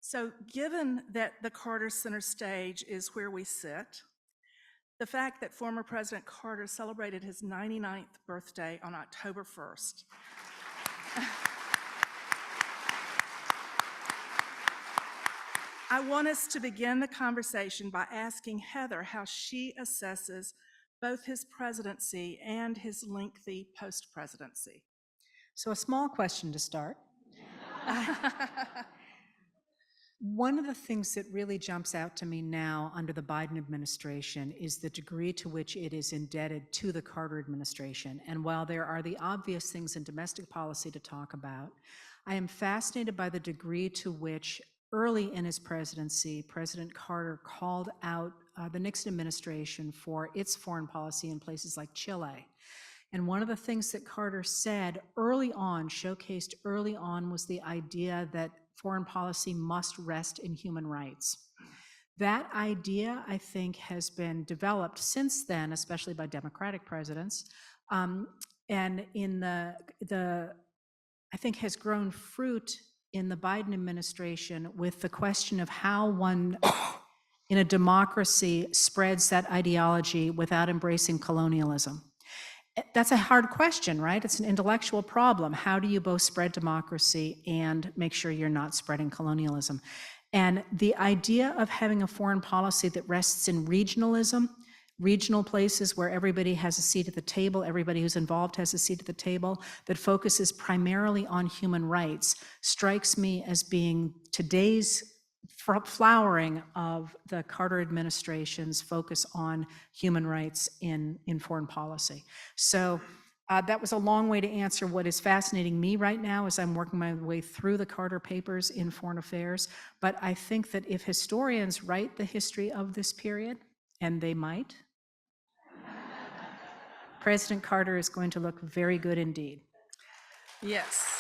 So given that the Carter Center stage is where we sit, the fact that former President Carter celebrated his 99th birthday on October 1st, I want us to begin the conversation by asking Heather how she assesses both his presidency and his lengthy post-presidency. So a small question to start. One of the things that really jumps out to me now under the Biden administration is the degree to which it is indebted to the Carter administration. And while there are the obvious things in domestic policy to talk about, I am fascinated by the degree to which early in his presidency, President Carter called out the Nixon administration for its foreign policy in places like Chile. And one of the things that Carter said early on, showcased early on, was the idea that foreign policy must rest in human rights. That idea, I think, has been developed since then, especially by Democratic presidents, and in I think has grown fruit in the Biden administration with the question of how one in a democracy spreads that ideology without embracing colonialism. That's a hard question, right? It's an intellectual problem. How do you both spread democracy and make sure you're not spreading colonialism? And the idea of having a foreign policy that rests in regionalism, regional places where everybody has a seat at the table, everybody who's involved has a seat at the table, that focuses primarily on human rights, strikes me as being today's flowering of the Carter administration's focus on human rights in foreign policy. So that was a long way to answer what is fascinating me right now as I'm working my way through the Carter papers in foreign affairs. But I think that if historians write the history of this period, and they might, President Carter is going to look very good indeed. Yes.